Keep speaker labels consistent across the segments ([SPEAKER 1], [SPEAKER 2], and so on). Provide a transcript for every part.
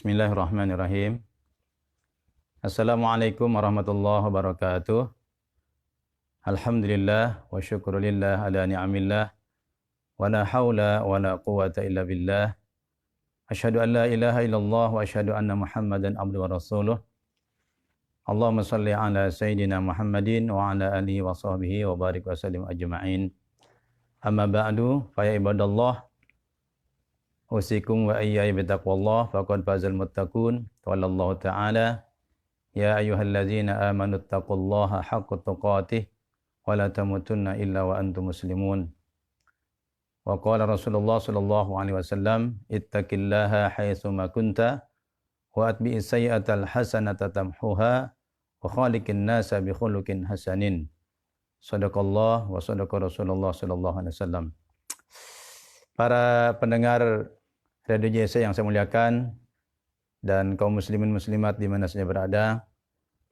[SPEAKER 1] Bismillahirrahmanirrahim. Assalamualaikum warahmatullahi wabarakatuh. Alhamdulillah wa syukrulillah ala ni'amillah wa la hawla wa la quwata illa billah. Asyhadu an la ilaha illallah wa asyhadu anna Muhammadan abduhu wa rasuluh. Allahumma salli ala sayyidina Muhammadin wa ala alihi wa sahbihi wa barik wa sallim ajma'in. Amma ba'du, fa ya ibadallah, usikum wa iyaya bitaqwallah faqad fazal muttaqun. Qala Allah Ta'ala, ya ayyuhallazina amanu taqullaha haqqa tuqatih wa la tamutunna illa wa antum muslimun. Wa qala Rasulullah sallallahu alaihi wasallam, ittaqillaha haitsu ma kunta wa atbi'is sayyi'atal hasanata tamhuha wa khaliqin nasa bi khuluqin hasanin. Shadaqallah wa shadaqa Rasulullah sallallahu alaihi wasallam. Para pendengar Radio JC yang saya muliakan dan kaum muslimin muslimat di mana saja berada,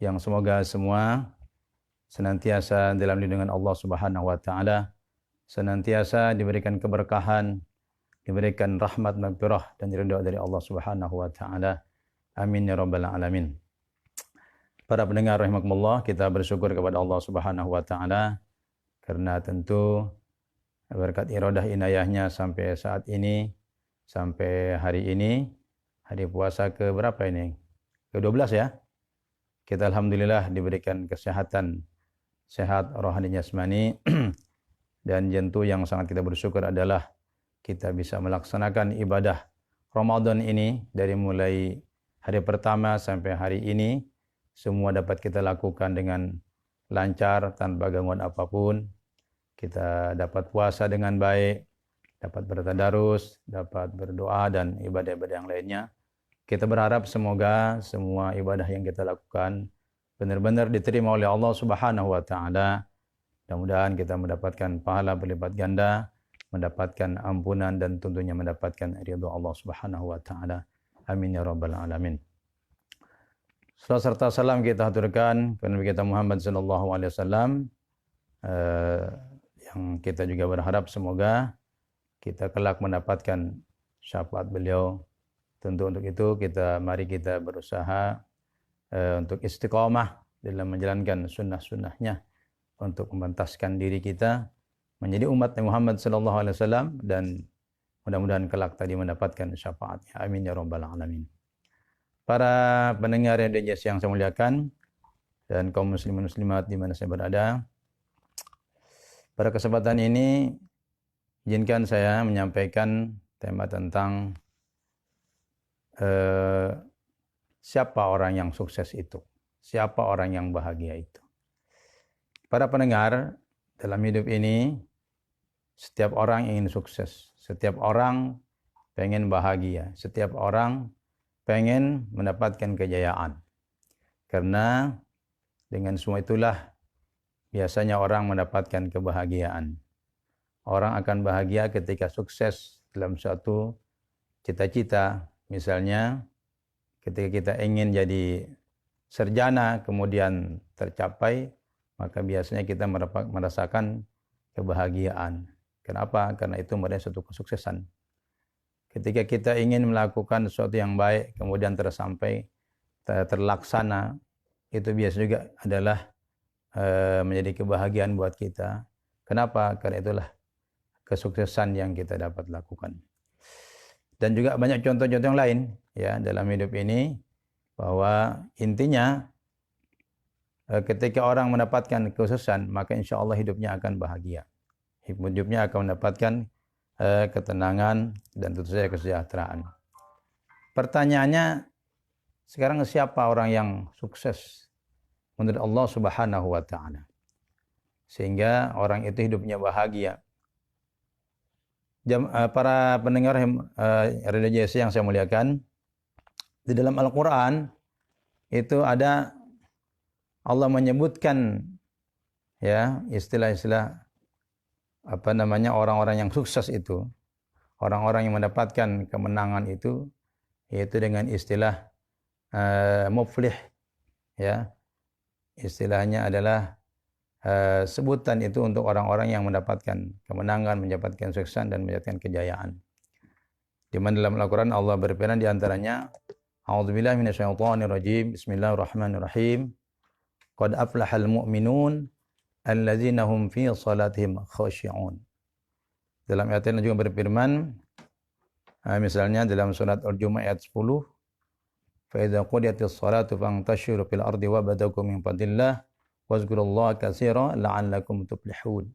[SPEAKER 1] yang semoga semua senantiasa dalam lindungan Allah Subhanahu wa taala, senantiasa diberikan keberkahan, diberikan rahmat maghfirah dan ridha dari Allah Subhanahu wa taala. Amin ya rabbal alamin. Para pendengar rahimakumullah, kita bersyukur kepada Allah Subhanahu wa taala karena tentu berkat iradah inayahnya sampai saat ini, sampai hari ini, hari puasa ke berapa ini? Ke-12 ya. Kita alhamdulillah diberikan kesehatan, sehat rohani jasmani dan tentu yang sangat kita bersyukur adalah kita bisa melaksanakan ibadah Ramadan ini dari mulai hari pertama sampai hari ini, semua dapat kita lakukan dengan lancar tanpa gangguan apapun. Kita dapat puasa dengan baik, dapat bertadarus, dapat berdoa dan ibadah-ibadah yang lainnya. Kita berharap semoga semua ibadah yang kita lakukan benar-benar diterima oleh Allah Subhanahu wa taala. Mudah-mudahan kita mendapatkan pahala berlipat ganda, mendapatkan ampunan dan tentunya mendapatkan ridha Allah Subhanahu wa taala. Amin ya rabbal alamin. Salam serta salam kita haturkan kepada Nabi kita Muhammad sallallahu alaihi wasallam, yang kita juga berharap semoga kita kelak mendapatkan syafaat beliau. Tentu untuk itu mari kita berusaha untuk istiqamah dalam menjalankan sunnah-sunnahnya, untuk memantaskan diri kita menjadi umat Nabi Muhammad sallallahu alaihi wasallam dan mudah-mudahan kelak tadi mendapatkan syafaatnya. Amin ya rabbal alamin. Para pendengar yang saya muliakan dan kaum muslimin muslimat di mana saya berada, pada kesempatan ini izinkan saya menyampaikan tema tentang siapa orang yang sukses itu, siapa orang yang bahagia itu. Para pendengar, dalam hidup ini setiap orang ingin sukses, setiap orang pengen bahagia, setiap orang pengen mendapatkan kejayaan. Karena dengan semua itulah biasanya orang mendapatkan kebahagiaan. Orang akan bahagia ketika sukses dalam suatu cita-cita. Misalnya ketika kita ingin jadi sarjana kemudian tercapai, maka biasanya kita merasakan kebahagiaan. Kenapa? Karena itu merupakan suatu kesuksesan. Ketika kita ingin melakukan sesuatu yang baik kemudian terlaksana, itu biasa juga adalah menjadi kebahagiaan buat kita. Kenapa? Karena itulah kesuksesan yang kita dapat lakukan. Dan juga banyak contoh-contoh yang lain ya dalam hidup ini, bahwa intinya ketika orang mendapatkan kesuksesan, maka insya Allah hidupnya akan bahagia. Hidupnya akan mendapatkan ketenangan dan tentu saja kesejahteraan. Pertanyaannya, sekarang siapa orang yang sukses menurut Allah Subhanahu wa taala sehingga orang itu hidupnya bahagia? Para pendengar Radio JC yang saya muliakan, di dalam Al-Qur'an itu ada Allah menyebutkan ya istilah-istilah orang-orang yang sukses itu, orang-orang yang mendapatkan kemenangan itu, yaitu dengan istilah muflih ya. Istilahnya adalah sebutan itu untuk orang-orang yang mendapatkan kemenangan, mendapatkan kesuksesan dan mendapatkan kejayaan. Di mana dalam Al-Qur'an Allah berfirman di antaranya A'udzubillahi minasyaitonir rajim. Bismillahirrahmanirrahim. Qad aflahal mu'minun alladzina hum fi salatihim khashi'un. Dalam ayat ini juga berfirman, misalnya dalam surat Al-Jumu'ah ayat 10, fa idza qudiyatis salatu fantashiru fil ardi wabtaghu min fadlillah wazkurullaha katsiran la'allakum tuflihun.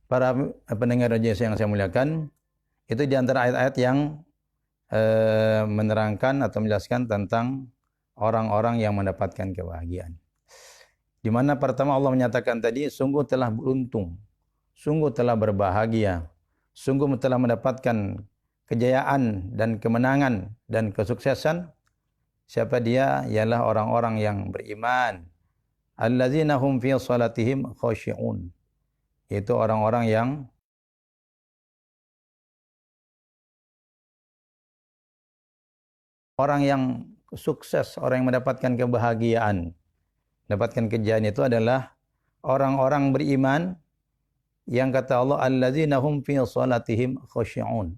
[SPEAKER 1] Para pendengar radio yang saya muliakan, itu di antara ayat-ayat yang menerangkan atau menjelaskan tentang orang-orang yang mendapatkan kebahagiaan. Di mana pertama Allah menyatakan tadi, sungguh telah beruntung, sungguh telah berbahagia, sungguh telah mendapatkan kejayaan dan kemenangan dan kesuksesan. Siapa dia? Ialah orang-orang yang beriman. Alladzina hum fi salatihim khashi'un. Itu orang-orang yang sukses, orang yang mendapatkan kebahagiaan, mendapatkan kejayaan itu adalah orang-orang beriman yang kata Allah alladzina hum fi salatihim khashi'un.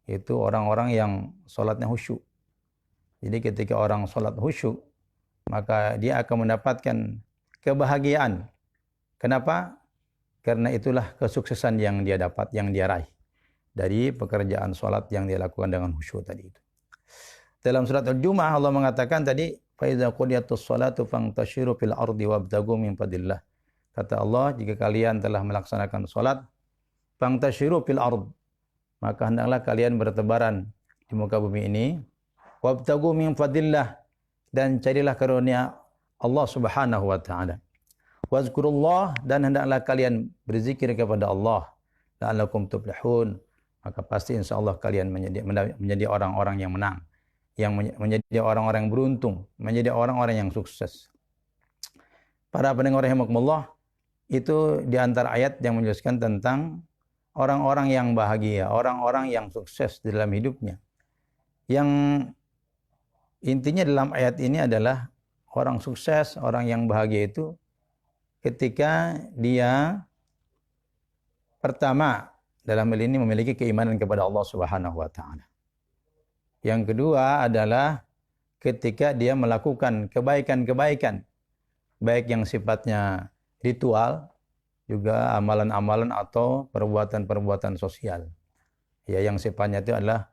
[SPEAKER 1] Itu orang-orang yang salatnya khusyuk. Jadi ketika orang salat khusyuk, maka dia akan mendapatkan kebahagiaan. Kenapa? Karena itulah kesuksesan yang dia dapat, yang dia raih dari pekerjaan salat yang dia lakukan dengan khusyuk tadi itu. Dalam surat Al-Jumu'ah Allah mengatakan tadi, fa idza qudiyatus salatu fantashiru fil ardi wabtaghu min fadlillah. Kata Allah, jika kalian telah melaksanakan salat, fantashiru fil ard, maka hendaklah kalian bertebaran di muka bumi ini, wabtaghu min fadlillah, dan carilah karunia Allah Subhanahu wa taala. Wazkurullah, dan hendaklah kalian berzikir kepada Allah, la'allakum tuflihun, maka pasti insyaallah kalian menjadi orang-orang yang menang, yang menjadi orang-orang yang beruntung, menjadi orang-orang yang sukses. Para pendengar rahimakumullah, itu di antara ayat yang menjelaskan tentang orang-orang yang bahagia, orang-orang yang sukses dalam hidupnya. Yang intinya dalam ayat ini adalah orang sukses, orang yang bahagia itu ketika dia pertama dalam hal ini memiliki keimanan kepada Allah Subhanahu wa taala. Yang kedua adalah ketika dia melakukan kebaikan-kebaikan, baik yang sifatnya ritual, juga amalan-amalan atau perbuatan-perbuatan sosial. Ya, yang sifatnya itu adalah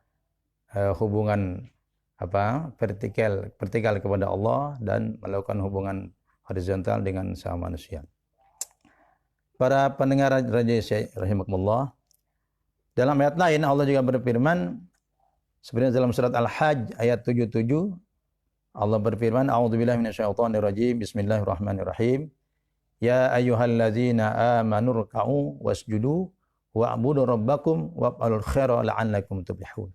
[SPEAKER 1] hubungan vertikal kepada Allah dan melakukan hubungan horizontal dengan sama manusia. Para pendengar radio rahimakumullah, dalam ayat lain Allah juga berfirman, sebenarnya dalam surat Al-Hajj ayat 77 Allah berfirman, a'udzubillahi minasyaitonir rajim, bismillahirrahmanirrahim, ya ayyuhalladzina amanu ruk'u wasjudu wa'budu rabbakum waf'alul khaira la'allakum tuflihun.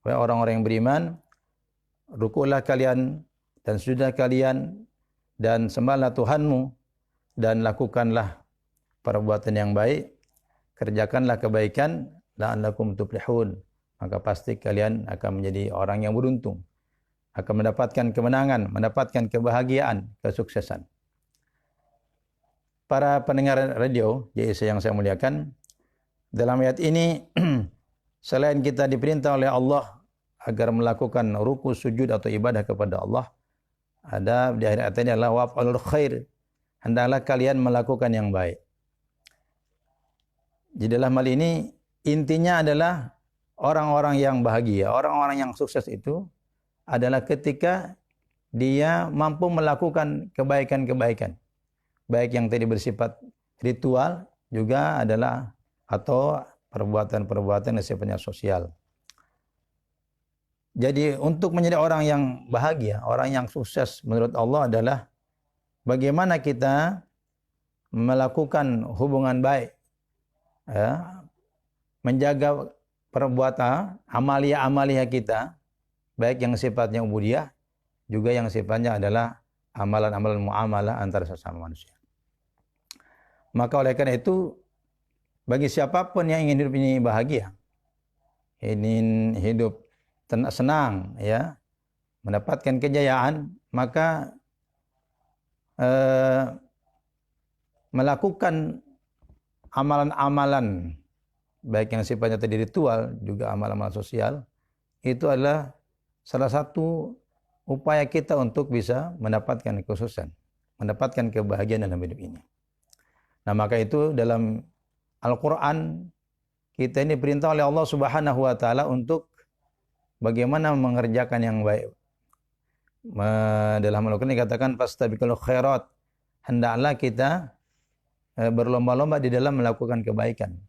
[SPEAKER 1] Wahai orang-orang yang beriman, rukulah kalian dan sujudlah kalian dan sembahlah Tuhanmu dan lakukanlah perbuatan yang baik, kerjakanlah kebaikan, la'allakum tuflihun, maka pasti kalian akan menjadi orang yang beruntung, akan mendapatkan kemenangan, mendapatkan kebahagiaan, kesuksesan. Para pendengar radio yang saya muliakan, dalam ayat ini selain kita diperintah oleh Allah agar melakukan ruku, sujud atau ibadah kepada Allah, ada di akhir ayat ini adalah waf'alul khair, hendaklah kalian melakukan yang baik. Di dalam hal ini intinya adalah orang-orang yang bahagia, orang-orang yang sukses itu adalah ketika dia mampu melakukan kebaikan-kebaikan, baik yang tadi bersifat ritual juga adalah atau perbuatan-perbuatan yang sifatnya sosial. Jadi untuk menjadi orang yang bahagia, orang yang sukses menurut Allah adalah bagaimana kita melakukan hubungan baik, ya, menjaga perbuatan amalia-amalia kita, baik yang sifatnya ubudiyah, juga yang sifatnya adalah amalan-amalan muamalah antara sesama manusia. Maka oleh karena itu, bagi siapapun yang ingin hidup ini bahagia, ingin hidup senang, ya, mendapatkan kejayaan, maka melakukan amalan-amalan baik yang sifatnya tadi ritual juga amalan-amalan sosial itu adalah salah satu upaya kita untuk bisa mendapatkan kesuksesan, mendapatkan kebahagiaan dalam hidup ini. Nah, maka itu dalam Al-Quran kita ini perintah oleh Allah Subhanahu wa Ta'ala untuk bagaimana mengerjakan yang baik. Dalam Al-Quran dikatakan fastabiqul khairat, hendaklah kita berlomba-lomba di dalam melakukan kebaikan.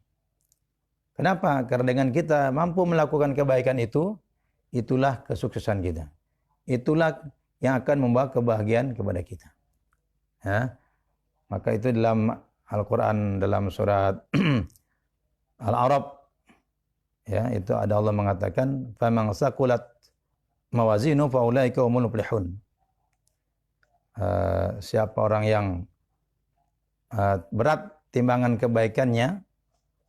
[SPEAKER 1] Kenapa? Karena dengan kita mampu melakukan kebaikan itu, itulah kesuksesan kita. Itulah yang akan membawa kebahagiaan kepada kita. Ya. Maka itu dalam Al-Quran dalam surat Al-A'raf, ya, itu ada Allah mengatakan faman saqulat mawazinu faulaika humul muflihun. Siapa orang yang berat timbangan kebaikannya,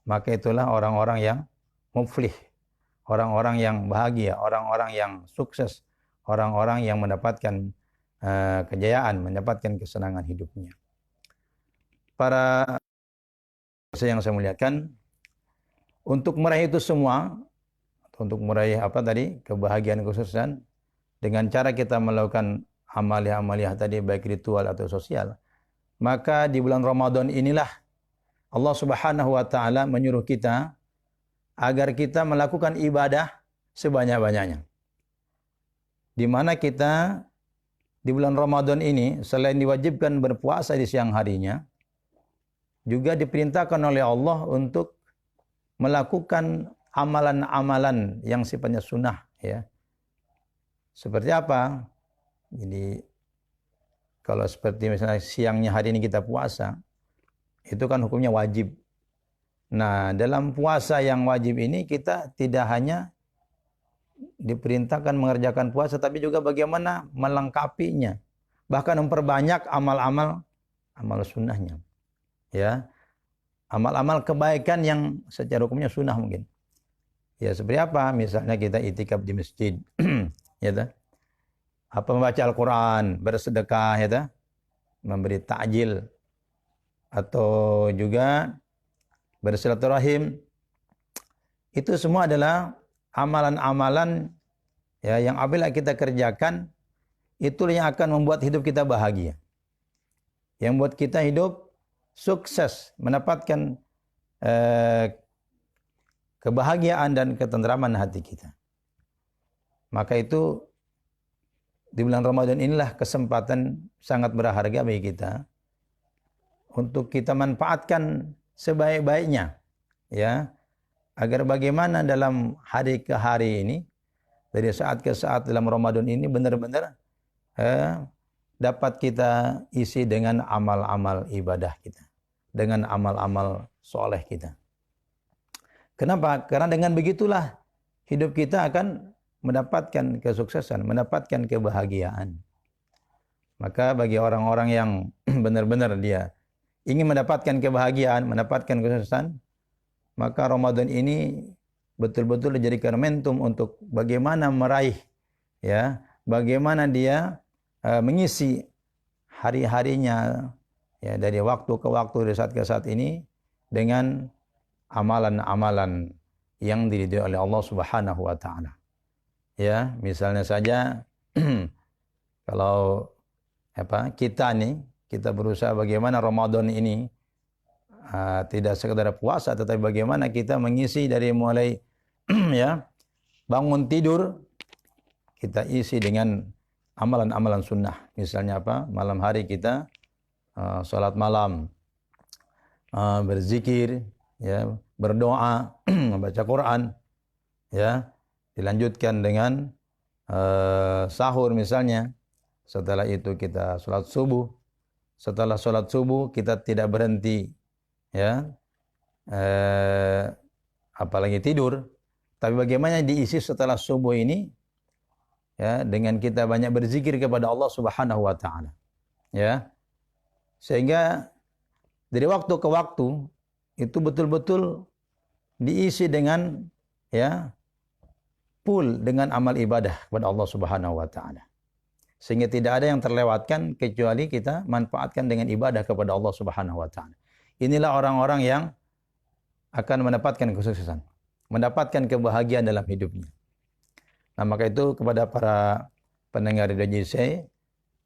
[SPEAKER 1] maka itulah orang-orang yang muflih, orang-orang yang bahagia, orang-orang yang sukses, orang-orang yang mendapatkan kejayaan, mendapatkan kesenangan hidupnya. Para yang saya muliakan, untuk meraih itu semua, untuk meraih kebahagiaan kesuksesan, dengan cara kita melakukan amaliah-amaliah tadi, baik ritual atau sosial, maka di bulan Ramadan inilah Allah Subhanahu wa Ta'ala menyuruh kita agar kita melakukan ibadah sebanyak-banyaknya. Di mana kita di bulan Ramadan ini selain diwajibkan berpuasa di siang harinya, juga diperintahkan oleh Allah untuk melakukan amalan-amalan yang sifatnya sunnah, ya. Seperti apa? Jadi kalau seperti misalnya siangnya hari ini kita puasa, itu kan hukumnya wajib. Nah, dalam puasa yang wajib ini kita tidak hanya diperintahkan mengerjakan puasa, tapi juga bagaimana melengkapinya, bahkan memperbanyak amal-amal sunnahnya. Ya, amal-amal kebaikan yang secara hukumnya sunnah mungkin. Ya, seperti apa? Misalnya kita itikaf di masjid, ya ta? Apa membaca Al-Quran, bersedekah, ya ta? Memberi takjil, atau juga bersilaturahim. Itu semua adalah amalan-amalan, ya, yang apabila kita kerjakan, itulah yang akan membuat hidup kita bahagia. Yang membuat kita hidup sukses, mendapatkan kebahagiaan dan ketentraman hati kita. Maka itu di bulan Ramadan inilah kesempatan sangat berharga bagi kita untuk kita manfaatkan sebaik-baiknya, ya, agar bagaimana dalam hari ke hari ini, dari saat ke saat dalam Ramadan ini benar-benar dapat kita isi dengan amal-amal ibadah kita, dengan amal-amal soleh kita. Kenapa? Karena dengan begitulah hidup kita akan mendapatkan kesuksesan, mendapatkan kebahagiaan. Maka bagi orang-orang yang benar-benar dia ingin mendapatkan kebahagiaan, mendapatkan kesuksesan, maka Ramadan ini betul-betul dijadikan momentum untuk bagaimana meraih, ya, bagaimana dia mengisi hari-harinya, ya, dari waktu ke waktu, dari saat ke saat ini dengan amalan-amalan yang diridhoi oleh Allah Subhanahu wa Ta'ala. Ya, misalnya saja kalau kita berusaha bagaimana Ramadan ini tidak sekedar puasa, tetapi bagaimana kita mengisi dari mulai ya, bangun tidur kita isi dengan amalan-amalan sunnah. Misalnya malam hari kita salat malam, berzikir, ya, berdoa, membaca Quran, ya, dilanjutkan dengan sahur misalnya. Setelah itu kita salat subuh. Setelah salat subuh kita tidak berhenti, ya, apalagi tidur. Tapi bagaimana diisi setelah subuh ini, ya, dengan kita banyak berzikir kepada Allah Subhanahu wa Ta'ala, ya, sehingga dari waktu ke waktu itu betul-betul diisi dengan, ya, full dengan amal ibadah kepada Allah Subhanahu wa Ta'ala, sehingga tidak ada yang terlewatkan kecuali kita manfaatkan dengan ibadah kepada Allah Subhanahu wa Ta'ala. Inilah orang-orang yang akan mendapatkan kesuksesan, mendapatkan kebahagiaan dalam hidupnya. Nah, maka itu kepada para pendengar Radio JC,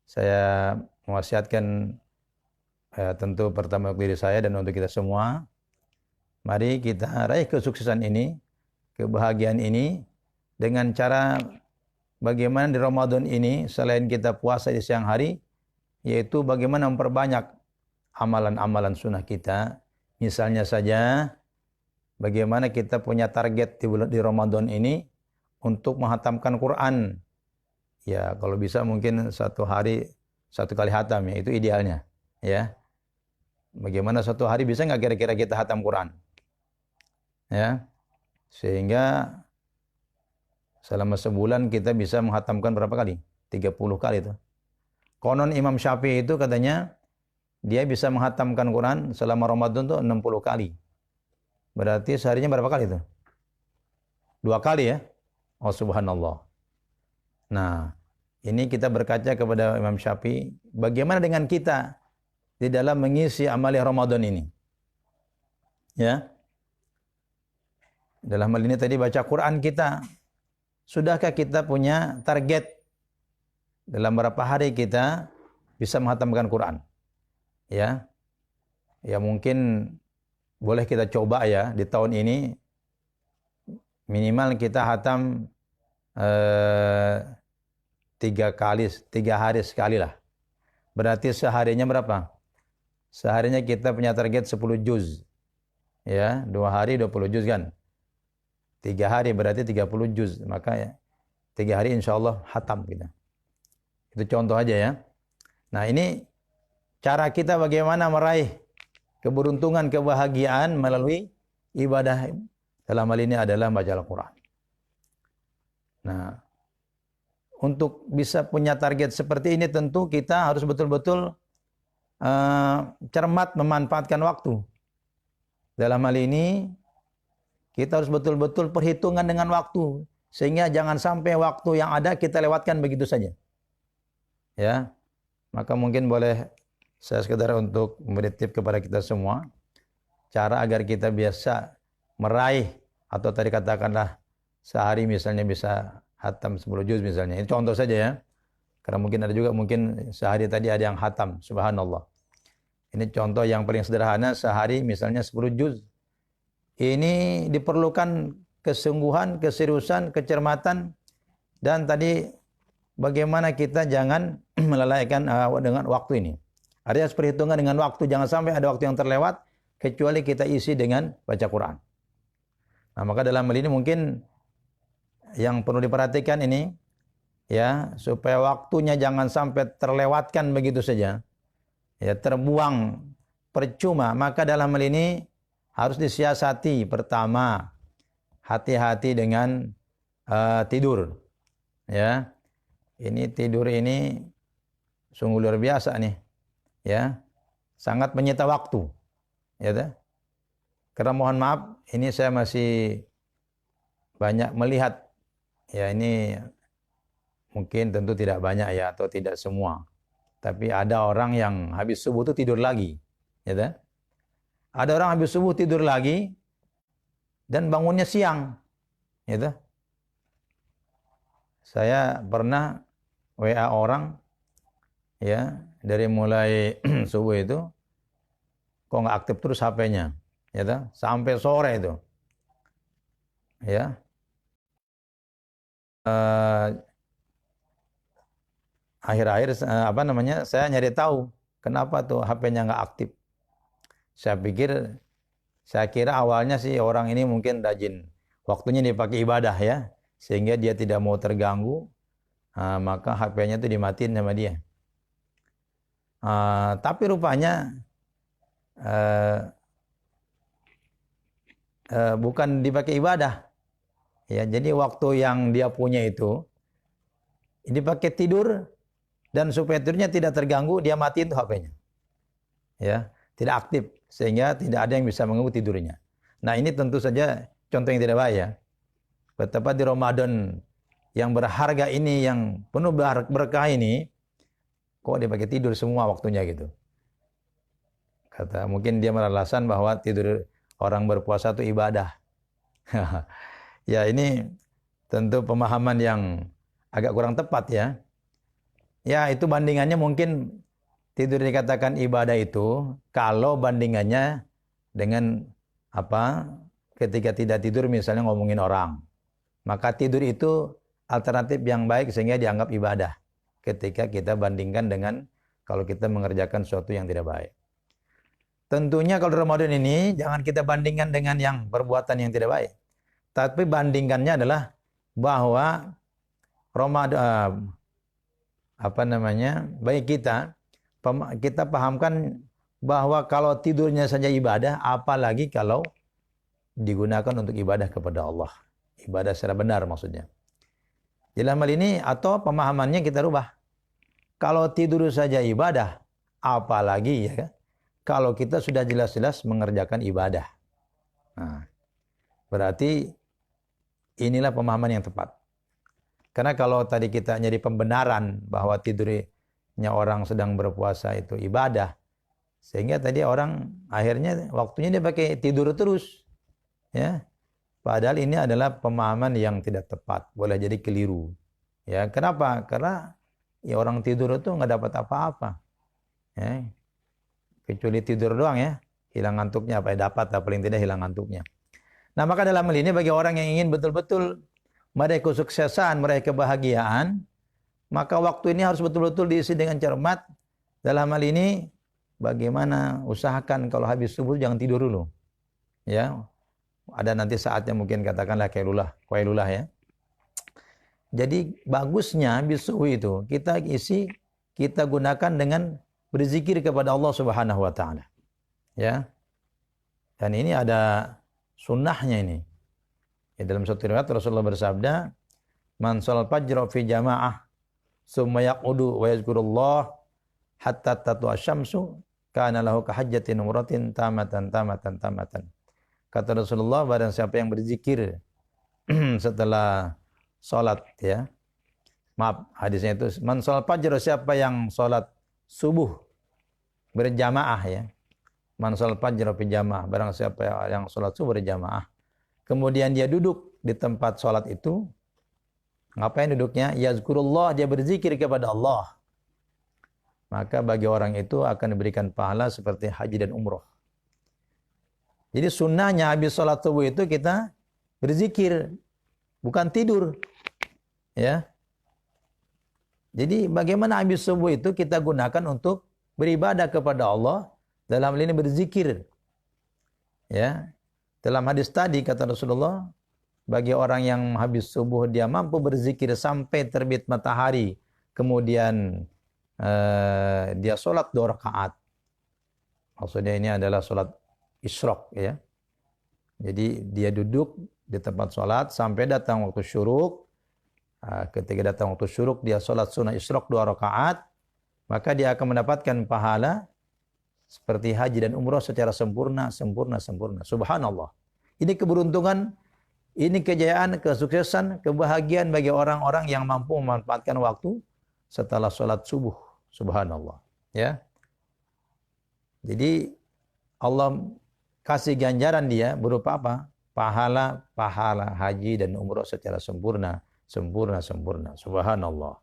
[SPEAKER 1] saya mewasiatkan tentu pertama untuk diri saya dan untuk kita semua, mari kita raih kesuksesan ini, kebahagiaan ini dengan cara bagaimana di Ramadan ini selain kita puasa di siang hari, yaitu bagaimana memperbanyak amalan-amalan sunnah kita. Misalnya saja bagaimana kita punya target di Ramadan ini untuk menghatamkan Quran. Ya, kalau bisa mungkin satu hari satu kali hatam, ya itu idealnya. Ya, bagaimana satu hari bisa nggak kira-kira kita hatam Quran? Ya, sehingga selama sebulan kita bisa menghatamkan berapa kali? 30 kali itu. Konon Imam Syafi'i itu katanya dia bisa menghatamkan Quran selama Ramadan itu 60 kali. Berarti seharinya berapa kali itu? 2 kali ya? Oh subhanallah. Nah, ini kita berkaca kepada Imam Syafi'i. Bagaimana dengan kita di dalam mengisi amalia Ramadan ini? Ya. Dalam hal ini tadi baca Quran kita. Sudahkah kita punya target dalam berapa hari kita bisa menghatamkan Quran? Ya. Ya mungkin boleh kita coba ya di tahun ini minimal kita hatam 3 hari sekali lah. Berarti seharinya berapa? Seharinya kita punya target 10 juz. Ya, 2 hari 20 juz kan. 3 hari berarti 30 juz. Maka ya, 3 hari insya Allah hatam kita. Itu contoh aja ya. Nah ini cara kita bagaimana meraih keberuntungan, kebahagiaan melalui ibadah. Dalam hal ini adalah baca Al-Quran. Nah, untuk bisa punya target seperti ini tentu kita harus betul-betul cermat memanfaatkan waktu. Dalam hal ini kita harus betul-betul perhitungan dengan waktu. Sehingga jangan sampai waktu yang ada kita lewatkan begitu saja. Ya, maka mungkin boleh saya sekedar untuk memberi tip kepada kita semua. Cara agar kita biasa meraih atau tadi katakanlah sehari misalnya bisa hatam 10 juz misalnya. Ini contoh saja ya. Karena mungkin ada juga mungkin sehari tadi ada yang hatam. Subhanallah. Ini contoh yang paling sederhana, sehari misalnya 10 juz. Ini diperlukan kesungguhan, keseriusan, kecermatan, dan tadi bagaimana kita jangan melalaikan dengan waktu ini. Artinya perhitungan dengan waktu, jangan sampai ada waktu yang terlewat, kecuali kita isi dengan baca Quran. Nah maka dalam hal ini mungkin yang perlu diperhatikan ini, ya, supaya waktunya jangan sampai terlewatkan begitu saja, ya, terbuang percuma. Maka dalam hal ini harus disiasati. Pertama, hati-hati dengan tidur. Ya, ini tidur ini sungguh luar biasa nih, ya, sangat menyita waktu. Ya, karena mohon maaf, ini saya masih banyak melihat. Ya ini mungkin tentu tidak banyak ya atau tidak semua. Tapi ada orang yang habis subuh itu tidur lagi. Ya, ada orang habis subuh tidur lagi dan bangunnya siang. Ya, saya pernah WA orang ya dari mulai subuh itu kok nggak aktif terus HP-nya. Ya, sampai sore itu. Ya. Akhir-akhir saya nyari tahu kenapa tuh HP-nya nggak aktif. Saya kira awalnya sih orang ini mungkin rajin, waktunya dipakai ibadah ya, sehingga dia tidak mau terganggu, maka HP-nya itu dimatiin sama dia. Tapi rupanya bukan dipakai ibadah. Ya, jadi waktu yang dia punya itu dipakai tidur, dan supaya tidurnya tidak terganggu dia matiin tuh HP-nya. Ya, tidak aktif sehingga tidak ada yang bisa mengganggu tidurnya. Nah, ini tentu saja contoh yang tidak baik ya. Betapa di Ramadan yang berharga ini, yang penuh berkah ini, kok dipakai tidur semua waktunya gitu. Mungkin dia beralasan bahwa tidur orang berpuasa itu ibadah. Ya ini tentu pemahaman yang agak kurang tepat ya. Ya, itu bandingannya mungkin tidur dikatakan ibadah itu kalau bandingannya dengan apa? Ketika tidak tidur misalnya ngomongin orang. Maka tidur itu alternatif yang baik sehingga dianggap ibadah. Ketika kita bandingkan dengan kalau kita mengerjakan sesuatu yang tidak baik. Tentunya kalau Ramadan ini jangan kita bandingkan dengan yang perbuatan yang tidak baik. Tapi bandingkannya adalah bahwa Ramadan bagi kita pahamkan bahwa kalau tidurnya saja ibadah, apalagi kalau digunakan untuk ibadah kepada Allah. Ibadah secara benar maksudnya. Dalam hal ini atau pemahamannya kita rubah. Kalau tidur saja ibadah, apalagi ya kalau kita sudah jelas-jelas mengerjakan ibadah. Nah, berarti inilah pemahaman yang tepat. Karena kalau tadi kita nyari pembenaran bahwa tidurnya orang sedang berpuasa itu ibadah, sehingga tadi orang akhirnya waktunya dia pakai tidur terus. Ya. Padahal ini adalah pemahaman yang tidak tepat, boleh jadi keliru. Ya, kenapa? Karena ya orang tidur itu nggak dapat apa-apa. Ya. Kecuali tidur doang ya, hilang ngantuknya apa ya dapat, paling tidak hilang ngantuknya. Nah, maka dalam hal ini bagi orang yang ingin betul-betul meraih kesuksesan, meraih kebahagiaan, maka waktu ini harus betul-betul diisi dengan cermat. Dalam hal ini bagaimana usahakan kalau habis subuh jangan tidur dulu. Ya. Ada nanti saatnya mungkin katakanlah qailulah ya. Jadi bagusnya habis subuh itu kita gunakan dengan berzikir kepada Allah Subhanahu wa taala. Ya. Dan ini ada sunnahnya ini. Ya, dalam satu riwayat Rasulullah bersabda, "Man shalal fajr fi jamaah, summa yaqudu wa yazkurullah hatta tatlu'a syamsu, kana lahu kahajjatin umratin tamatan." Kata Rasulullah, barang siapa yang berzikir setelah salat ya. Maaf, hadisnya itu man shalal fajr, siapa yang salat subuh berjamaah ya. Man shalal fajr fi jamaah, barang siapa yang salat subuh berjamaah. Kemudian dia duduk di tempat sholat itu. Ngapain duduknya? Yazkurullah, dia berzikir kepada Allah. Maka bagi orang itu akan diberikan pahala seperti haji dan umroh. Jadi sunnahnya habis sholat subuh itu kita berzikir. Bukan tidur. Ya. Jadi bagaimana habis subuh itu kita gunakan untuk beribadah kepada Allah. Dalam hal ini berzikir. Ya. Dalam hadis tadi kata Rasulullah, bagi orang yang habis subuh dia mampu berzikir sampai terbit matahari, kemudian dia sholat 2 rakaat. Maksudnya ini adalah sholat isyraq ya. Jadi dia duduk di tempat sholat sampai datang waktu syuruk. Ketika datang waktu syuruk dia sholat sunnah isyraq 2 rakaat, maka dia akan mendapatkan pahala seperti haji dan umrah secara sempurna. Subhanallah. Ini keberuntungan, ini kejayaan, kesuksesan, kebahagiaan bagi orang-orang yang mampu memanfaatkan waktu setelah sholat subuh. Subhanallah. Ya. Jadi Allah kasih ganjaran dia berupa apa? Pahala haji dan umrah secara sempurna. Subhanallah.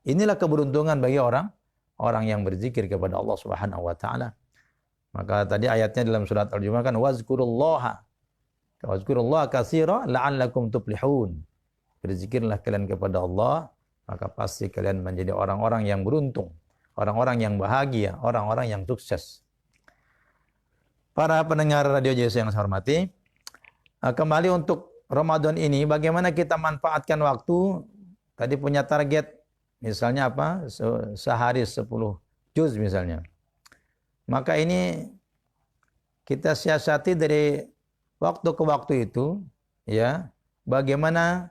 [SPEAKER 1] Inilah keberuntungan bagi orang yang berzikir kepada Allah Subhanahu wa taala. Maka tadi ayatnya dalam surat Al-Jumu'ah kan wazkurullaha katsira la'allakum tuflihun. Berzikirlah kalian kepada Allah, maka pasti kalian menjadi orang-orang yang beruntung, orang-orang yang bahagia, orang-orang yang sukses. Para pendengar Radio JC yang saya hormati, kembali untuk Ramadan ini bagaimana kita manfaatkan waktu? Tadi punya target misalnya apa? Sehari 10 juz misalnya. Maka ini kita siasati dari waktu ke waktu itu, ya, bagaimana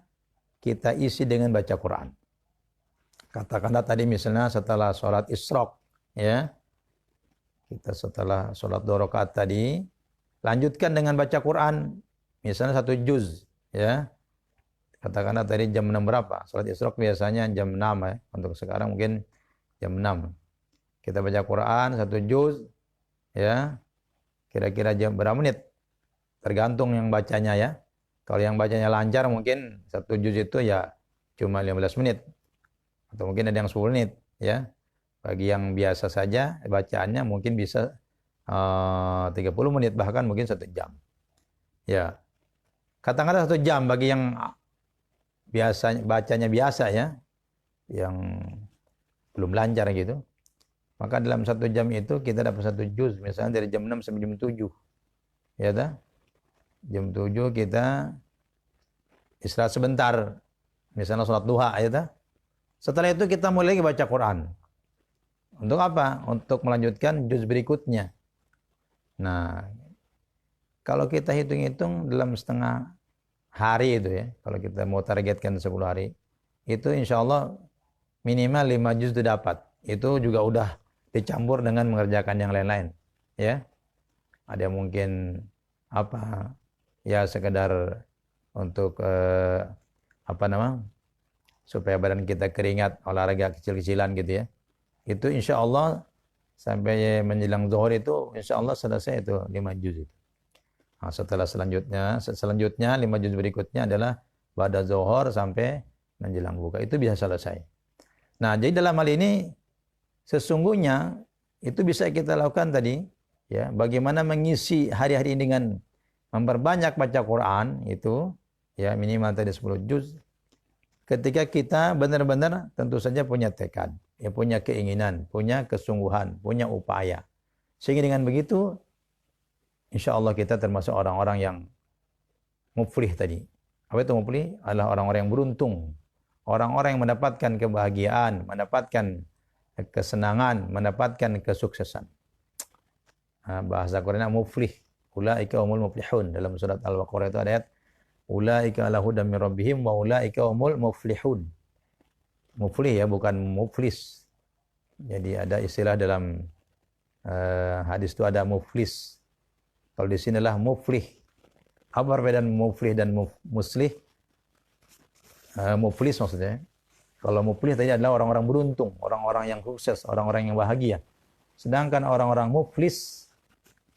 [SPEAKER 1] kita isi dengan baca Quran. Katakanlah tadi misalnya setelah sholat isyraq, ya, kita setelah sholat 2 rakaat tadi, lanjutkan dengan baca Quran, misalnya 1 juz, ya. Katakanlah tadi jam 6 berapa? Sholat isyraq biasanya jam 6 ya. Untuk sekarang mungkin jam 6. Kita baca Quran 1 juz, ya. Kira-kira jam berapa menit? Tergantung yang bacanya ya. Kalau yang bacanya lancar mungkin satu juz itu ya cuma 15 menit. Atau mungkin ada yang 10 menit. Ya. Bagi yang biasa saja bacaannya mungkin bisa 30 menit bahkan mungkin 1 jam. Ya. Katakanlah 1 jam bagi yang biasanya bacanya biasa ya. Yang belum lancar gitu. Maka dalam 1 jam itu kita dapat 1 juz. Misalnya dari jam 6 sampai jam 7. Ya tak? Jam 7 kita istirahat sebentar. Misalnya sholat duha, ya tak? Setelah itu kita mulai lagi baca Quran. Untuk apa? Untuk melanjutkan juz berikutnya. Nah, kalau kita hitung-hitung dalam setengah hari itu ya, kalau kita mau targetkan 10 hari, itu insya Allah minimal 5 juz itu dapat. Itu juga udah dicampur dengan mengerjakan yang lain-lain. Ya, ada mungkin apa ya sekedar untuk supaya badan kita keringat, olahraga kecil-kecilan gitu ya. Itu insya Allah sampai menjelang zuhur itu insya Allah selesai itu 5 juz itu. Nah, setelah selanjutnya 5 juz berikutnya adalah ba'da zuhur sampai menjelang buka, itu bisa selesai. Nah, jadi dalam hal ini sesungguhnya itu bisa kita lakukan tadi ya, bagaimana mengisi hari-hari ini dengan memperbanyak baca Quran itu ya minimal tadi 10 juz. Ketika kita benar-benar tentu saja punya tekad, ya punya keinginan, punya kesungguhan, punya upaya. Sehingga dengan begitu insya Allah kita termasuk orang-orang yang muflih tadi. Apa itu muflih? Adalah orang-orang yang beruntung. Orang-orang yang mendapatkan kebahagiaan, mendapatkan kesenangan, mendapatkan kesuksesan. Nah, bahasa Qurannya muflih. Ulaika humul muflihun. Dalam surat Al-Baqarah itu ada ayat ulaika ala hudan min rabbihim wa ulaika humul muflihun. Muflih ya, bukan muflis. Jadi ada istilah dalam hadis itu ada muflis. Kalau di sinilah muflih. Apa perbedaan muflih dan muslih? Muflis maksudnya. Kalau muflih tadi adalah orang-orang beruntung, orang-orang yang sukses, orang-orang yang bahagia. Sedangkan orang-orang muflis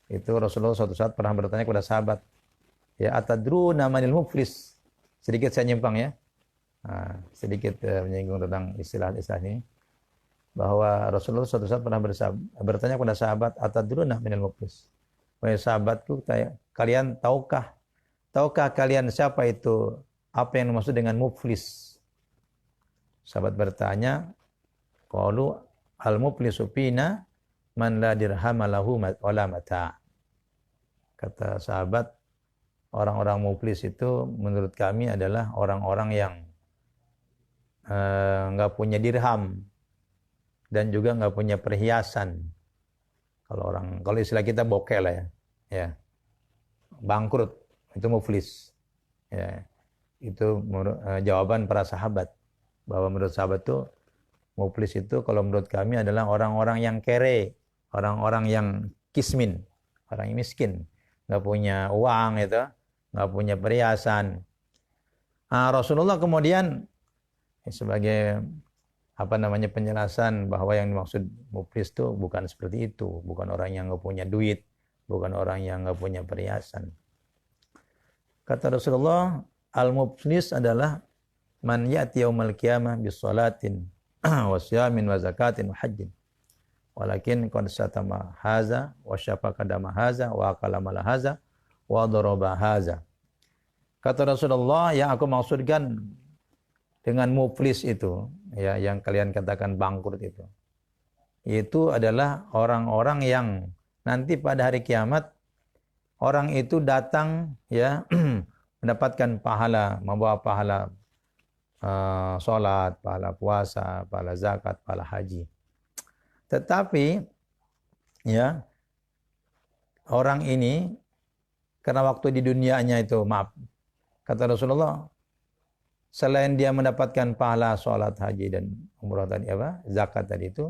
[SPEAKER 1] itu Rasulullah suatu saat pernah bertanya kepada sahabat, ya atadruna manil muflis? Sedikit saya nyimpang ya. Nah, sedikit menyinggung tentang istilah-istilah ini. Bahwa Rasulullah suatu saat pernah bertanya kepada sahabat, atadruna manil muflis? Wahai sahabatku, kalian tahukah kalian siapa itu, apa yang dimaksud dengan muflis? Sahabat bertanya, qalu al-muflisu fina man la dirhama lahu wala mata'. Kata sahabat, orang-orang muflis itu menurut kami adalah orang-orang yang enggak punya dirham dan juga enggak punya perhiasan. Kalau istilah kita bokeh lah ya. Ya. Bangkrut, itu muflis. Ya. Itu jawaban para sahabat. Bahwa menurut sahabat itu muflis itu kalau menurut kami adalah orang-orang yang kere, orang-orang yang kismin, orang yang miskin, nggak punya uang itu, nggak punya perhiasan. Nah, Rasulullah kemudian sebagai penjelasan bahwa yang dimaksud muflis itu bukan seperti itu, bukan orang yang nggak punya duit, bukan orang yang nggak punya perhiasan. Kata Rasulullah, al-muflis adalah man ya'ti yaumal qiyamah bis salatin wa siyamin wa zakatin wa hajjin. Walakin qad satama haza wa syafaqa dama haza wa akala mala haza wa daraba haza. Kata Rasulullah, yang aku maksudkan dengan muflis itu ya, yang kalian katakan bangkrut itu adalah orang-orang yang nanti pada hari kiamat orang itu datang ya mendapatkan pahala, membawa pahala sholat, pahala puasa, pahala zakat, pahala haji. Tetapi ya orang ini karena waktu di dunianya itu kata Rasulullah, selain dia mendapatkan pahala sholat, haji dan umrah tadi zakat tadi itu,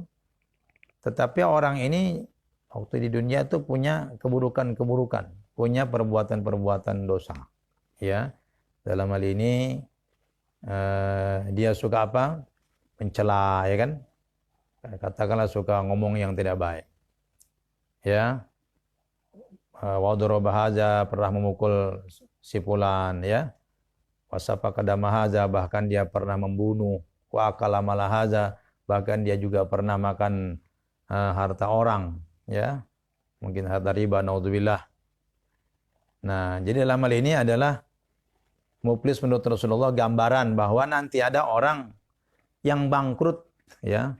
[SPEAKER 1] tetapi orang ini waktu di dunia itu punya keburukan-keburukan, punya perbuatan-perbuatan dosa. Ya, dalam hal ini dia suka mencela, ya kan? Katakanlah suka ngomong yang tidak baik. Ya. Wa daraba haza, pernah memukul si fulan ya. Wasafaka damahaza, bahkan dia pernah membunuh. Wa akala malahaza, bahkan dia juga pernah makan harta orang ya. Mungkin harta riba, naudzubillah. Nah, jadi dalam hal ini adalah muflis menurut Rasulullah gambaran bahwa nanti ada orang yang bangkrut ya.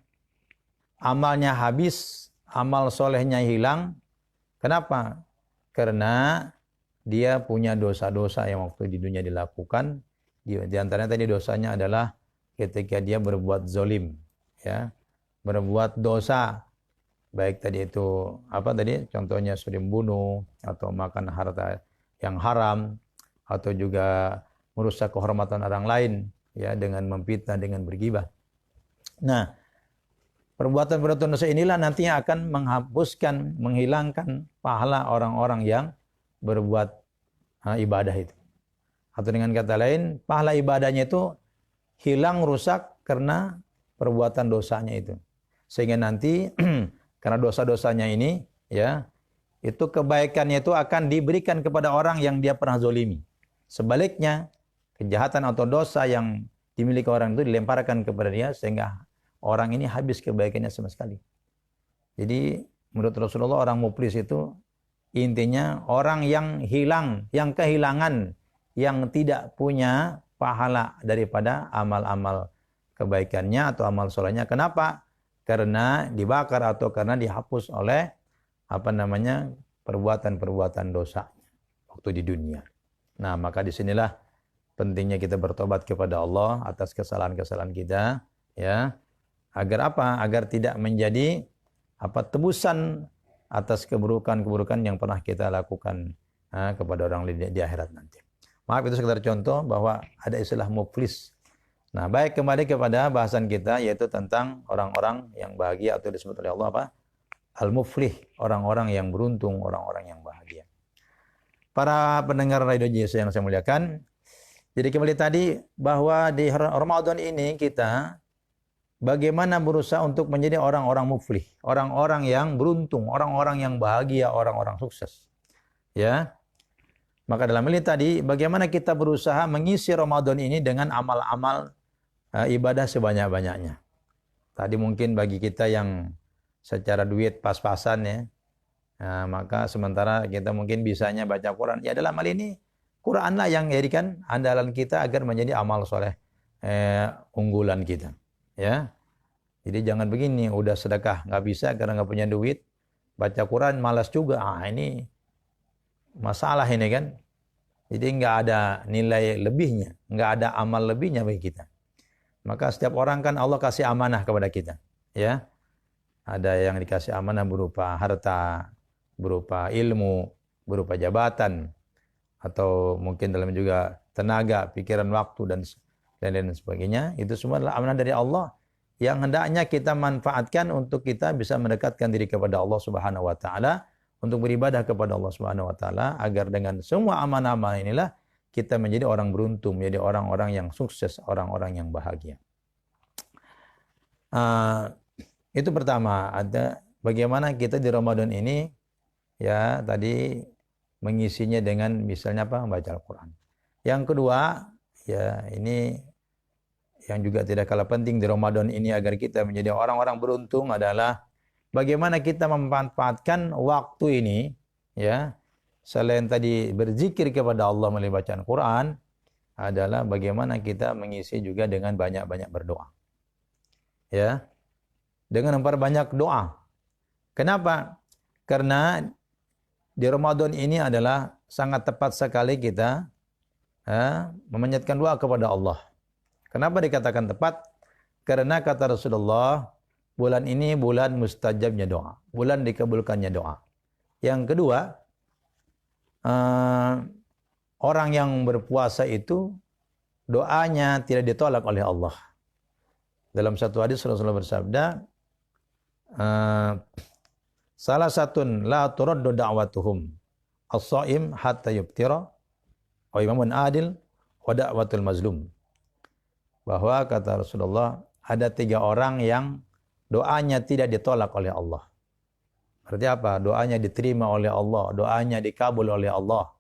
[SPEAKER 1] Amalnya habis, amal solehnya hilang. Kenapa? Karena dia punya dosa-dosa yang waktu di dunia dilakukan. Di antaranya tadi dosanya adalah ketika dia berbuat zolim ya. Berbuat dosa. Baik tadi itu contohnya sudah membunuh atau makan harta yang haram atau juga merusak kehormatan orang lain ya dengan memfitnah, dengan bergibah. Nah, perbuatan-perbuatan dosa inilah nantinya akan menghapuskan, menghilangkan pahala orang-orang yang berbuat ibadah itu. Atau dengan kata lain, pahala ibadahnya itu hilang, rusak karena perbuatan dosanya itu. Sehingga nanti karena dosa-dosanya ini ya, itu kebaikannya itu akan diberikan kepada orang yang dia pernah zolimi. Sebaliknya, kejahatan atau dosa yang dimiliki orang itu dilemparkan kepada dia sehingga orang ini habis kebaikannya sama sekali. Jadi menurut Rasulullah orang muflis itu intinya orang yang hilang, yang kehilangan, yang tidak punya pahala daripada amal-amal kebaikannya atau amal solehnya. Kenapa? Karena dibakar atau karena dihapus oleh perbuatan-perbuatan dosa waktu di dunia. Nah, maka disinilah pentingnya kita bertobat kepada Allah atas kesalahan-kesalahan kita, ya. Agar apa? Agar tidak menjadi tebusan atas keburukan-keburukan yang pernah kita lakukan kepada orang lain di akhirat nanti. Maaf, itu sekedar contoh bahwa ada istilah muflis. Nah, baik, kembali kepada bahasan kita yaitu tentang orang-orang yang bahagia atau disebut oleh Allah apa? Al-muflih, orang-orang yang beruntung, orang-orang yang bahagia. Para pendengar Radio JS yang saya muliakan, jadi kembali tadi bahwa di Ramadan ini kita bagaimana berusaha untuk menjadi orang-orang muflih, orang-orang yang beruntung, orang-orang yang bahagia, orang-orang sukses. Ya. Maka dalam ini tadi bagaimana kita berusaha mengisi Ramadan ini dengan amal-amal ibadah sebanyak-banyaknya. Tadi mungkin bagi kita yang secara duit pas-pasan ya, maka sementara kita mungkin bisanya baca Quran. Ya dalam hal ini Quranlah yang jadikan andalan kita agar menjadi amal soleh unggulan kita. Ya, jadi jangan begini, udah sedekah nggak bisa karena nggak punya duit, baca Quran malas juga. Ini masalah ini kan. Jadi nggak ada nilai lebihnya, nggak ada amal lebihnya bagi kita. Maka setiap orang kan Allah kasih amanah kepada kita, ya. Ada yang dikasih amanah berupa harta, berupa ilmu, berupa jabatan, atau mungkin dalam juga tenaga, pikiran, waktu dan lain-lain sebagainya. Itu semua adalah amanah dari Allah yang hendaknya kita manfaatkan untuk kita bisa mendekatkan diri kepada Allah Subhanahu wa taala, untuk beribadah kepada Allah Subhanahu wa taala, agar dengan semua amanah-amanah inilah kita menjadi orang beruntung, menjadi orang-orang yang sukses, orang-orang yang bahagia. Itu pertama, ada bagaimana kita di Ramadan ini ya tadi mengisinya dengan misalnya membaca Al-Quran. Yang kedua, ya ini yang juga tidak kalah penting di Ramadan ini agar kita menjadi orang-orang beruntung adalah bagaimana kita memanfaatkan waktu ini, ya, selain tadi berzikir kepada Allah melalui bacaan Quran, adalah bagaimana kita mengisi juga dengan banyak-banyak berdoa. Ya, dengan memperbanyak doa. Kenapa? Karena di Ramadan ini adalah sangat tepat sekali kita memanjatkan doa kepada Allah. Kenapa dikatakan tepat? Karena kata Rasulullah, bulan ini bulan mustajabnya doa, bulan dikabulkannya doa. Yang kedua, orang yang berpuasa itu doanya tidak ditolak oleh Allah. Dalam satu hadis Rasulullah bersabda, salah satun la turaddu da'watuhum as-shaim hatta yuftira wa imamun adil wa da'watul mazlum. Bahwa kata Rasulullah, ada 3 orang yang doanya tidak ditolak oleh Allah. Berarti apa? Doanya diterima oleh Allah, doanya dikabul oleh Allah.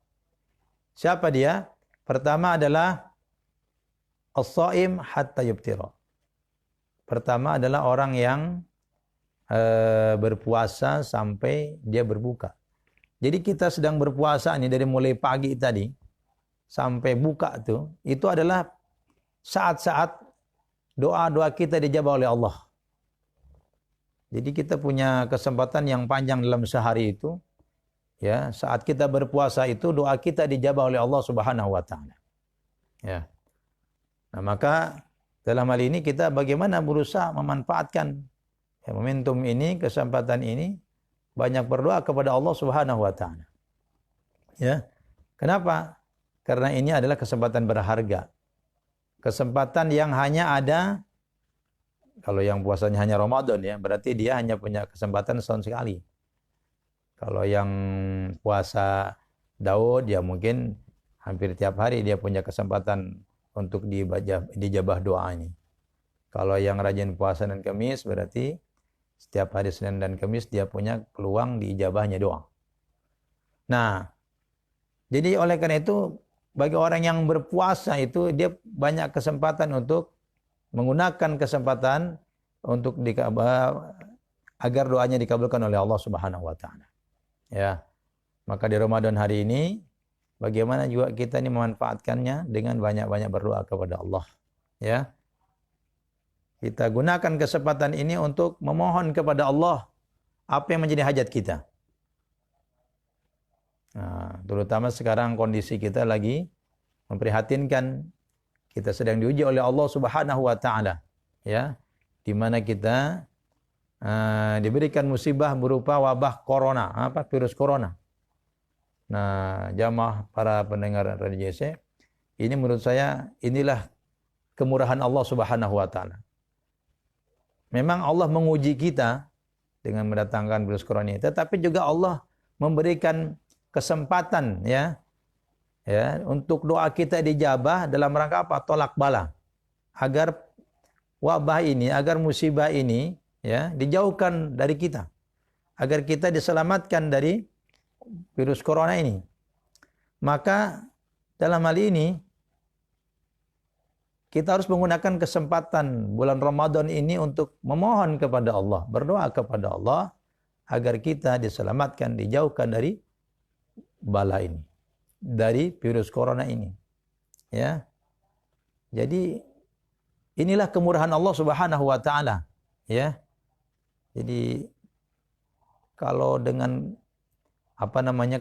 [SPEAKER 1] Siapa dia? Pertama adalah as-shaim hatta yuftira. Pertama adalah orang yang berpuasa sampai dia berbuka. Jadi kita sedang berpuasa ini dari mulai pagi tadi sampai buka tuh, itu adalah saat-saat doa-doa kita dijabah oleh Allah. Jadi kita punya kesempatan yang panjang dalam sehari itu, ya, saat kita berpuasa itu doa kita dijabah oleh Allah Subhanahu wa taala. Ya. Nah, maka dalam hal ini kita bagaimana berusaha memanfaatkan ya, momentum ini, kesempatan ini, banyak berdoa kepada Allah Subhanahu wa taala. Ya. Kenapa? Karena ini adalah kesempatan berharga. Kesempatan yang hanya ada, kalau yang puasanya hanya Ramadan ya, berarti dia hanya punya kesempatan setahun sekali. Kalau yang puasa Daud ya mungkin hampir tiap hari dia punya kesempatan untuk dijabah doa ini. Kalau yang rajin puasa dan Kamis berarti setiap hari Senin dan Kamis dia punya peluang diijabahnya doa. Nah, jadi oleh karena itu bagi orang yang berpuasa itu dia banyak kesempatan untuk menggunakan kesempatan untuk agar doanya dikabulkan oleh Allah Subhanahu wa taala. Ya. Maka di Ramadan hari ini bagaimana juga kita ini memanfaatkannya dengan banyak-banyak berdoa kepada Allah. Ya. Kita gunakan kesempatan ini untuk memohon kepada Allah apa yang menjadi hajat kita. Nah, terutama sekarang kondisi kita lagi memprihatinkan. Kita sedang diuji oleh Allah Subhanahu wa taala, ya. Di mana kita diberikan musibah berupa wabah corona, virus corona. Nah, jamaah para pendengar Radio JC, ini menurut saya inilah kemurahan Allah Subhanahu wa taala. Memang Allah menguji kita dengan mendatangkan virus corona ini, tetapi juga Allah memberikan kesempatan ya untuk doa kita dijabah dalam rangka apa? Tolak bala. Agar wabah ini, agar musibah ini ya dijauhkan dari kita. Agar kita diselamatkan dari virus corona ini. Maka dalam hal ini kita harus menggunakan kesempatan bulan Ramadan ini untuk memohon kepada Allah, berdoa kepada Allah agar kita diselamatkan, dijauhkan dari bala ini, dari virus corona ini. Ya. Jadi inilah kemurahan Allah Subhanahu wa taala, ya. Jadi kalau dengan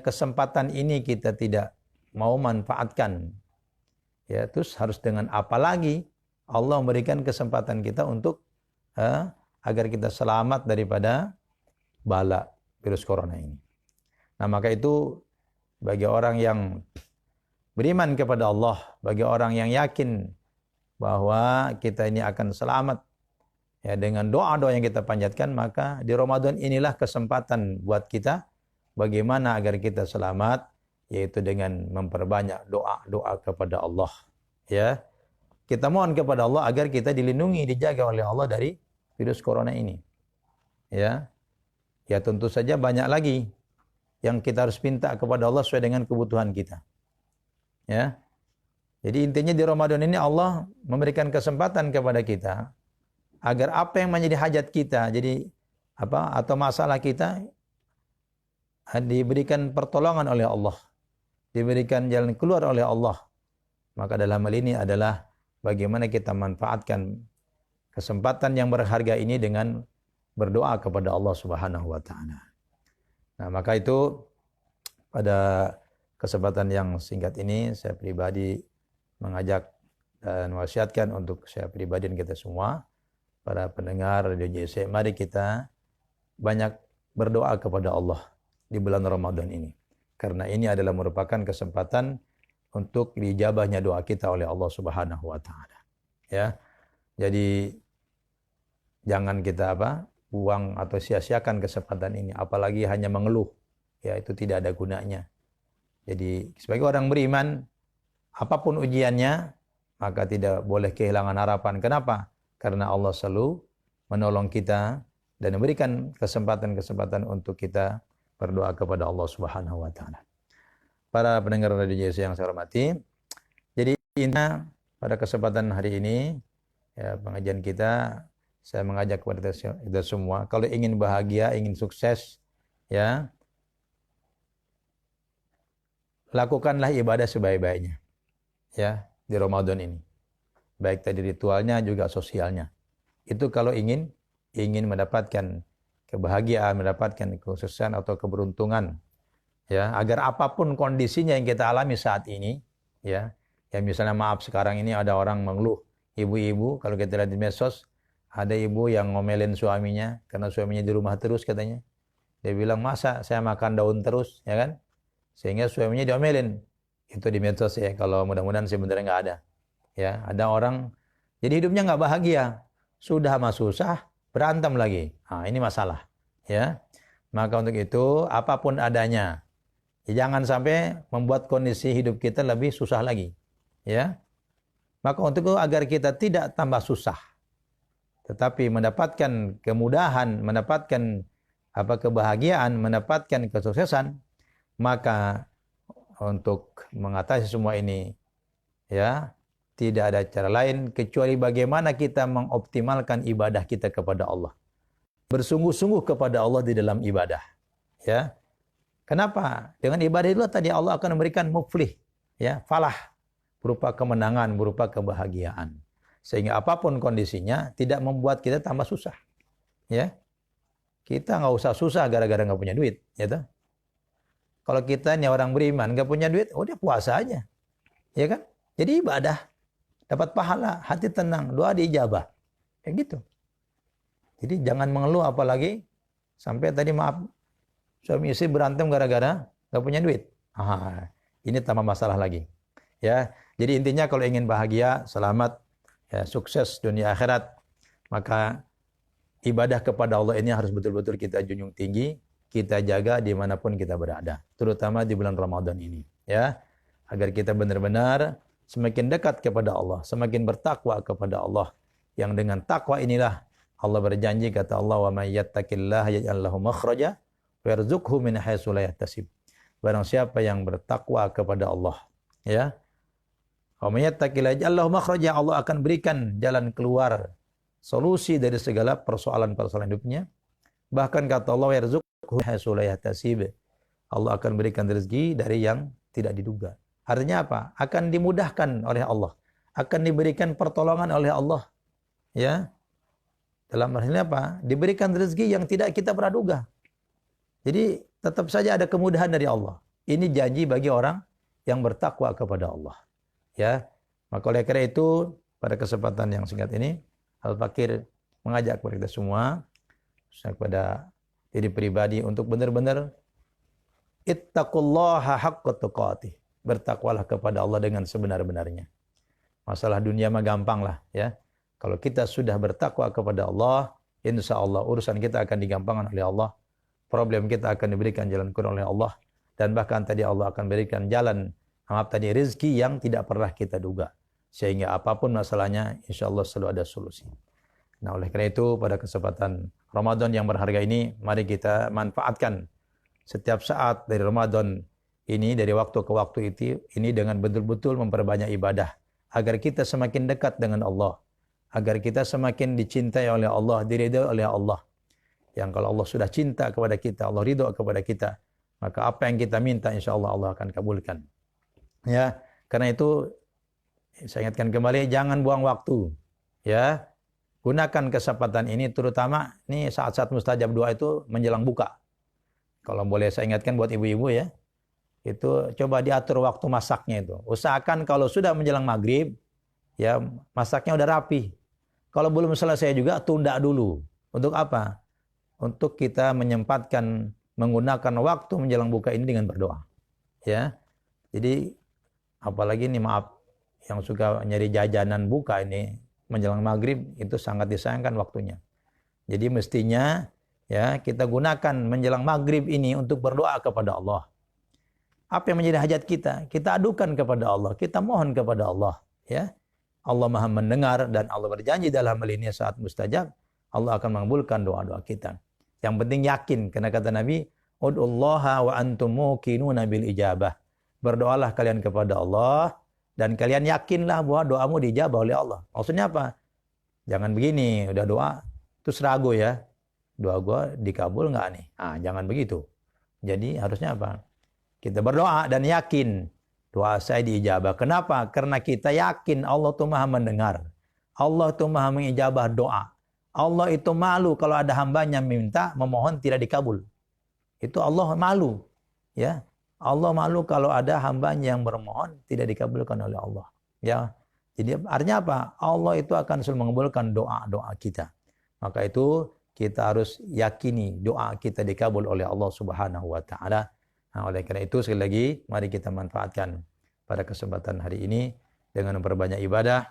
[SPEAKER 1] kesempatan ini kita tidak mau manfaatkan, ya, terus harus dengan apa lagi Allah memberikan kesempatan kita untuk agar kita selamat daripada bala virus corona ini. Nah, maka itu bagi orang yang beriman kepada Allah, bagi orang yang yakin bahwa kita ini akan selamat ya dengan doa-doa yang kita panjatkan, maka di Ramadan inilah kesempatan buat kita bagaimana agar kita selamat, yaitu dengan memperbanyak doa-doa kepada Allah. Ya. Kita mohon kepada Allah agar kita dilindungi, dijaga oleh Allah dari virus corona ini. Ya. Ya tentu saja banyak lagi yang kita harus minta kepada Allah sesuai dengan kebutuhan kita. Ya. Jadi intinya di Ramadan ini Allah memberikan kesempatan kepada kita agar apa yang menjadi hajat kita, jadi atau masalah kita diberikan pertolongan oleh Allah, diberikan jalan keluar oleh Allah. Maka dalam hal ini adalah bagaimana kita manfaatkan kesempatan yang berharga ini dengan berdoa kepada Allah Subhanahu wa taala. Nah, maka itu pada kesempatan yang singkat ini saya pribadi mengajak dan wasiatkan untuk saya pribadi dan kita semua, para pendengar Radio JC, mari kita banyak berdoa kepada Allah di bulan Ramadan ini. Karena ini adalah merupakan kesempatan untuk diijabahnya doa kita oleh Allah Subhanahu wa taala. Ya. Jadi jangan kita buang atau sia-siakan kesempatan ini, apalagi hanya mengeluh. Ya, itu tidak ada gunanya. Jadi sebagai orang beriman, apapun ujiannya, maka tidak boleh kehilangan harapan. Kenapa? Karena Allah selalu menolong kita dan memberikan kesempatan-kesempatan untuk kita berdoa kepada Allah Subhanahu wa taala. para pendengar Radio JC yang saya hormati. Jadi intinya pada kesempatan hari ini ya, pengajian kita, saya mengajak kepada kita semua, kalau ingin bahagia, ingin sukses, ya, lakukanlah ibadah sebaik-baiknya, ya, di Ramadan ini. Baik tadi ritualnya juga sosialnya. Itu kalau ingin mendapatkan kebahagiaan, mendapatkan kesuksesan atau keberuntungan, ya, agar apapun kondisinya yang kita alami saat ini, ya misalnya maaf sekarang ini ada orang mengeluh, ibu-ibu kalau kita lihat di medsos, ada ibu yang ngomelin suaminya karena suaminya di rumah terus katanya. Dia bilang, masa saya makan daun terus, ya kan? Sehingga suaminya diomelin. Itu di medsos ya, kalau mudah-mudahan sebenarnya nggak ada. Ya, ada orang jadi hidupnya nggak bahagia, sudah mah susah, berantem lagi. Nah, ini masalah, ya. Maka untuk itu apapun adanya, ya, jangan sampai membuat kondisi hidup kita lebih susah lagi, ya. Maka untuk itu agar kita tidak tambah susah, tetapi mendapatkan kemudahan, mendapatkan kebahagiaan, mendapatkan kesuksesan, maka untuk mengatasi semua ini, ya, tidak ada cara lain kecuali bagaimana kita mengoptimalkan ibadah kita kepada Allah. Bersungguh-sungguh kepada Allah di dalam ibadah, ya. Kenapa? Dengan ibadah itu tadi Allah akan memberikan muflih, ya, falah, berupa kemenangan, berupa kebahagiaan. Sehingga apapun kondisinya tidak membuat kita tambah susah, ya. Kita nggak usah susah gara-gara nggak punya duit, ya toh. Kalau kita ini orang beriman nggak punya duit, udah puasa aja, ya kan? Jadi ibadah, dapat pahala, hati tenang, doa diijabah, kayak gitu. Jadi jangan mengeluh, apalagi sampai tadi maaf suami istri berantem gara-gara nggak punya duit. Ini tambah masalah lagi, ya. Jadi intinya kalau ingin bahagia, selamat, ya, sukses dunia akhirat, maka ibadah kepada Allah ini harus betul-betul kita junjung tinggi, kita jaga dimanapun kita berada, terutama di bulan Ramadan ini, ya, agar kita benar-benar semakin dekat kepada Allah, semakin bertakwa kepada Allah. Yang dengan takwa inilah Allah berjanji, kata Allah, wa may yattaqillaha yaj'al lahu makhraja wa yarzuqhu min haitsu la yahtasib. Barang siapa yang bertakwa kepada Allah, ya, wa may yattaqillaha yaj'al lahu makhraja, Allah akan berikan jalan keluar, solusi dari segala persoalan-persoalan hidupnya. Bahkan kata Allah, yarzuqhu min haitsu la yahtasib, Allah akan berikan rezeki dari yang tidak diduga. Artinya apa? Akan dimudahkan oleh Allah, akan diberikan pertolongan oleh Allah, ya. Dalam hal ini apa? Diberikan rezeki yang tidak kita pernah duga. Jadi tetap saja ada kemudahan dari Allah. Ini janji bagi orang yang bertakwa kepada Allah, ya. Maka oleh karena itu pada kesempatan yang singkat ini, Al-Fakir mengajak kepada kita semua, kepada diri pribadi, untuk benar-benar ittaqullaha haqqa tuqatih. Bertakwalah kepada Allah dengan sebenar-benarnya. Masalah dunia mah gampang lah, ya. Kalau kita sudah bertakwa kepada Allah, insya Allah urusan kita akan digampangkan oleh Allah. Problem kita akan diberikan jalan keluar oleh Allah. Dan bahkan tadi Allah akan berikan jalan, rezeki yang tidak pernah kita duga. Sehingga apapun masalahnya, insya Allah selalu ada solusi. Nah, oleh karena itu pada kesempatan Ramadan yang berharga ini, mari kita manfaatkan setiap saat dari Ramadan ini, dari waktu ke waktu ini dengan betul-betul memperbanyak ibadah, agar kita semakin dekat dengan Allah, agar kita semakin dicintai oleh Allah, diridhai oleh Allah. Yang kalau Allah sudah cinta kepada kita, Allah ridho kepada kita, maka apa yang kita minta insya Allah Allah akan kabulkan. Ya, karena itu saya ingatkan kembali, jangan buang waktu, ya. Gunakan kesempatan ini, terutama ini saat-saat mustajab doa itu menjelang buka. Kalau boleh saya ingatkan buat ibu-ibu, ya, itu coba diatur waktu masaknya itu. Usahakan kalau sudah menjelang maghrib, ya, masaknya udah rapi. Kalau belum selesai juga, tunda dulu. Untuk apa? Untuk kita menyempatkan menggunakan waktu menjelang buka ini dengan berdoa, ya. Jadi apalagi ini maaf yang suka nyari jajanan buka ini menjelang maghrib, itu sangat disayangkan waktunya. Jadi mestinya, ya, kita gunakan menjelang maghrib ini untuk berdoa kepada Allah. Apa yang menjadi hajat kita, kita adukan kepada Allah, kita mohon kepada Allah, ya. Allah Maha mendengar dan Allah berjanji dalam hal ini saat mustajab, Allah akan mengabulkan doa-doa kita. Yang penting yakin, karena kata Nabi, ud'ullaha wa antum muqinuna bil ijabah. berdoalah kalian kepada Allah dan kalian yakinlah bahwa doamu dijabah oleh Allah. Maksudnya apa? Jangan begini, udah doa terus ragu ya. Doa gua dikabul nggak nih? Jangan begitu. Jadi harusnya apa? Kita berdoa dan yakin doa saya diijabah. Kenapa? Karena kita yakin Allah itu Maha mendengar. Allah itu Maha mengijabah doa. Allah itu malu kalau ada hambanya minta, memohon tidak dikabul. Itu Allah malu. Ya, Allah malu kalau ada hambanya yang bermohon tidak dikabulkan oleh Allah. Ya, jadi artinya apa? Allah itu akan selalu mengabulkan doa-doa kita. Maka itu kita harus yakini doa kita dikabul oleh Allah Subhanahu wa taala. Nah, oleh karena itu sekali lagi mari kita manfaatkan pada kesempatan hari ini dengan memperbanyak ibadah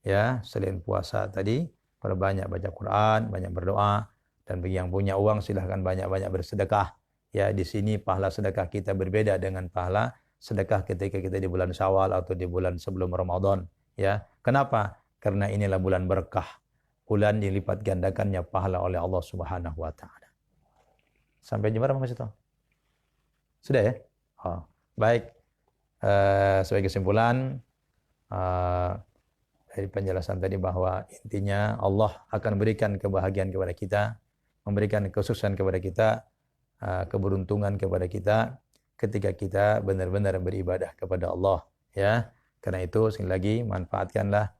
[SPEAKER 1] ya, selain puasa tadi, perbanyak baca Quran, banyak berdoa, dan bagi yang punya uang silahkan banyak-banyak bersedekah. Ya, di sini pahala sedekah kita berbeda dengan pahala sedekah ketika kita di bulan Syawal atau di bulan sebelum Ramadan, ya. Kenapa? Karena inilah bulan berkah. Bulan dilipat gandakannya pahala oleh Allah Subhanahu wa taala. Sampai jumpa Mas Sito. Sudah ya? Baik. Sebagai kesimpulan dari penjelasan tadi bahwa intinya Allah akan berikan kebahagiaan kepada kita, memberikan kesuksesan kepada kita, keberuntungan kepada kita ketika kita benar-benar beribadah kepada Allah, ya. Karena itu sekali lagi manfaatkanlah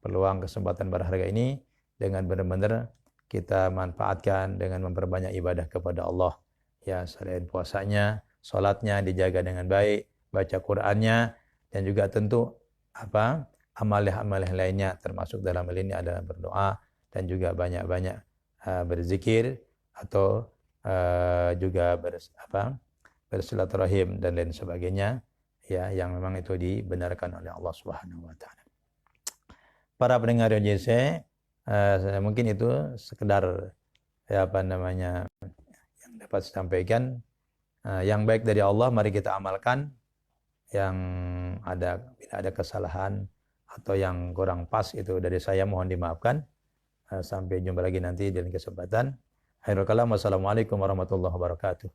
[SPEAKER 1] peluang kesempatan berharga ini dengan benar-benar kita manfaatkan dengan memperbanyak ibadah kepada Allah. Ya, selain puasanya, salatnya dijaga dengan baik, baca Qur'annya, dan juga tentu amalan-amalan lainnya termasuk dalam hal ini adalah berdoa dan juga banyak-banyak berzikir atau juga bersilaturahim dan lain sebagainya, ya, yang memang itu dibenarkan oleh Allah Subhanahu wa taala. Para pendengar JC, mungkin itu sekedar yang dapat saya sampaikan. Yang baik dari Allah mari kita amalkan. Yang bila ada kesalahan atau yang kurang pas itu dari saya mohon dimaafkan. Sampai jumpa lagi nanti di kesempatan. Akhirul kalam, wassalamualaikum warahmatullahi wabarakatuh.